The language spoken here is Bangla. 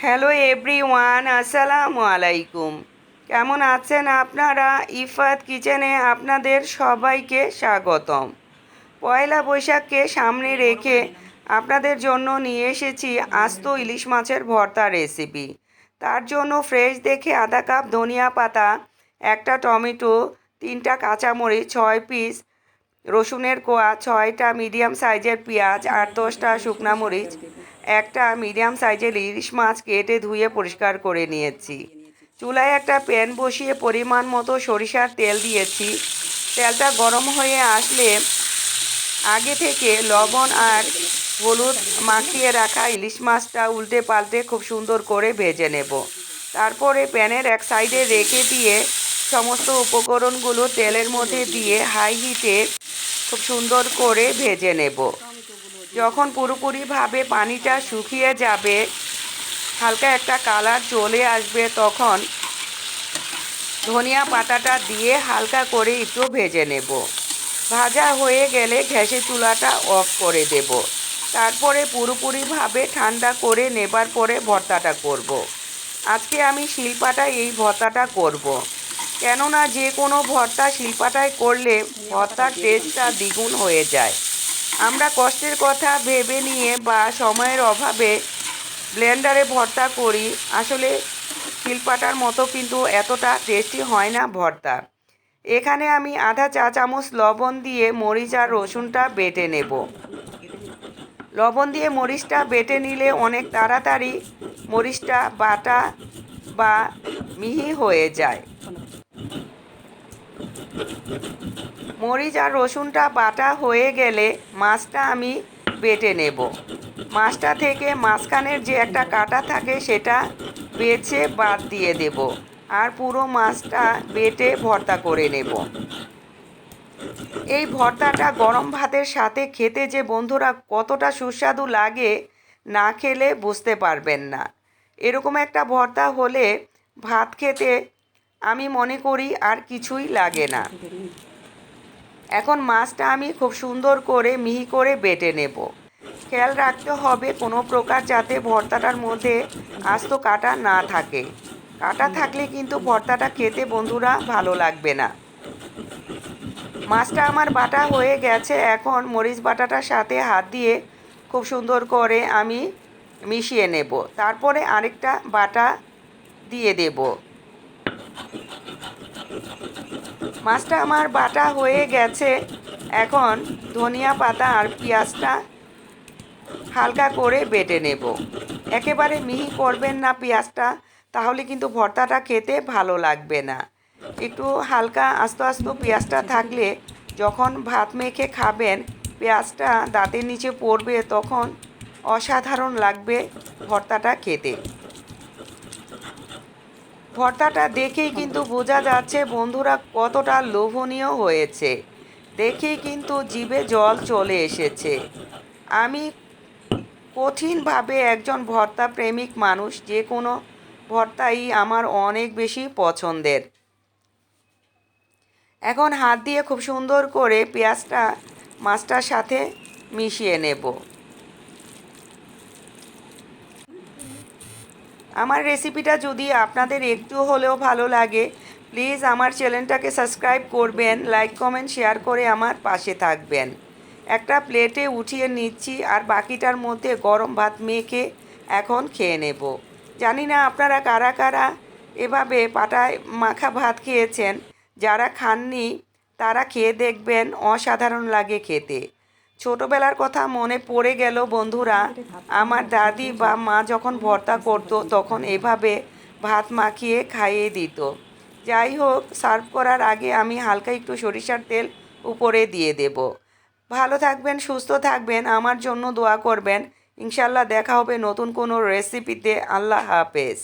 হ্যালো এভরিওয়ান, আসসালামু আলাইকুম। কেমন আছেন আপনারা? ইফাত কিচেনে আপনাদের সবাইকে স্বাগতম। পয়লা বৈশাখকে সামনে রেখে আপনাদের জন্য নিয়ে এসেছি আস্ত ইলিশ মাছের ভর্তা রেসিপি। তার জন্য ফ্রেশ দেখে আধা কাপ ধনিয়া পাতা, একটা টমেটো, 3টা কাঁচামরিচ, 6 পিস রসুনের কোয়া, 6টা মিডিয়াম সাইজের পেঁয়াজ, 8-10টা শুকনা মরিচ, একটা মিডিয়াম সাইজের ইলিশ মাছ কেটে ধুয়ে পরিষ্কার করে নিয়েছি। চুলায় একটা প্যান বসিয়ে পরিমাণ মতো সরিষার তেল দিয়েছি। তেলটা গরম হয়ে আসলে আগে থেকে লবণ আর হলুদ মাখিয়ে রাখা ইলিশ মাছটা উল্টে পাল্টে খুব সুন্দর করে ভেজে নেব। তারপরে প্যানের এক সাইডে রেখে দিয়ে সমস্ত উপকরণগুলো তেলের মধ্যে দিয়ে হাই হিটে খুব সুন্দর করে ভেজে নেব। যখন পুরোপুরিভাবে পানিটা শুকিয়ে যাবে, হালকা একটা কালার চলে আসবে, তখন ধনিয়া পাতাটা দিয়ে হালকা করে একটু ভেজে নেব। ভাজা হয়ে গেলে গ্যাসের চুলাটা অফ করে দেব। তারপরে পুরোপুরিভাবে ঠান্ডা করে নেবার পরে ভর্তাটা করব। আজকে আমি শিলপাটায় এই ভর্তাটা করব। কেননা যে কোনো ভর্তা শিলপাটায় করলে ভর্তার টেস্টটা দ্বিগুণ হয়ে যায়। আমরা কষ্টের কথা ভেবে নিয়ে বা সময়ের অভাবে ব্লেন্ডারে ভর্তা করি, আসলে শিলপাটার মতো কিন্তু এতটা টেস্টি হয় না ভর্তা। এখানে আমি আধা চা চামচ লবণ দিয়ে মরিচ আর রসুনটা বেটে নেব। লবণ দিয়ে মরিচটা বেটে নিলে অনেক তাড়াতাড়ি মরিচটা বাটা বা মিহি হয়ে যায়। মরিচ আর রসুনটা বাটা হয়ে গেলে মাছটা আমি বেটে নেব। মাছটা থেকে মাঝখানের যে একটা কাটা থাকে সেটা বেছে বাদ দিয়ে দেব, আর পুরো মাছটা বেটে ভর্তা করে নেব। এই ভর্তাটা গরম ভাতের সাথে খেতে যে বন্ধুরা কতটা সুস্বাদু লাগে, না খেলে বুঝতে পারবেন না। এরকম একটা ভর্তা হলে ভাত খেতে আমি মনে করি আর কিছুই লাগে না। এখন মাছটা আমি খুব সুন্দর করে মিহি করে বেটে নেব। খেয়াল রাখতে হবে কোনো প্রকার যাতে ভর্তাটার মধ্যে আস্ত কাটা না থাকে। কাটা থাকলে কিন্তু ভর্তাটা খেতে বন্ধুরা ভালো লাগবে না। মাছটা আমার বাটা হয়ে গেছে। এখন মরিচ বাটাটার সাথে হাত দিয়ে খুব সুন্দর করে আমি মিশিয়ে নেব। তারপরে আরেকটা বাটা দিয়ে দেব। মাছটা আমার বাটা হয়ে গেছে। এখন ধনিয়া পাতা আর পেঁয়াজটা হালকা করে বেটে নেব। একেবারে মিহি করবেন না পেঁয়াজটা, তাহলে কিন্তু ভর্তাটা খেতে ভালো লাগবে না। একটু হালকা আস্ত আস্ত পেঁয়াজটা থাকলে যখন ভাত মেখে খাবেন, পেঁয়াজটা দাঁতের নিচে পড়বে, তখন অসাধারণ লাগবে ভর্তাটা খেতে। ভর্তাটা দেখেই কিন্তু বোঝা যাচ্ছে বন্ধুরা কতটা লোভনীয় হয়েছে। দেখেই কিন্তু জিভে জল চলে এসেছে। আমি কঠিনভাবে একজন ভর্তা প্রেমিক মানুষ, যে কোনো ভর্তাই আমার অনেক বেশি পছন্দের। এখন হাত দিয়ে খুব সুন্দর করে পেঁয়াজটা মাছটার সাথে মিশিয়ে নেব। আমার রেসিপিটা যদি আপনাদের একটু হলেও ভালো লাগে, প্লিজ আমার চ্যানেলটাকে সাবস্ক্রাইব করবেন, লাইক কমেন্ট শেয়ার করে আমার পাশে থাকবেন। একটা প্লেটে উঠিয়ে নিচ্ছি, আর বাকিটার মধ্যে গরম ভাত মেখে এখন খেয়ে নেব। জানি না আপনারা কারা কারা এভাবে পাটায় মাখা ভাত খেয়েছেন। যারা খাননি তারা খেয়ে দেখবেন, অসাধারণ লাগে খেতে। ছোটোবেলার কথা মনে পড়ে গেল বন্ধুরা। আমার দাদি বা মা যখন ভর্তা করতো, তখন এভাবে ভাত মাখিয়ে খাইয়ে দিত। যাই হোক, সার্ভ করার আগে আমি হালকা একটু সরিষার তেল উপরে দিয়ে দেব। ভালো থাকবেন, সুস্থ থাকবেন, আমার জন্য দোয়া করবেন। ইনশাল্লাহ দেখা হবে নতুন কোনো রেসিপিতে। আল্লাহ হাফেজ।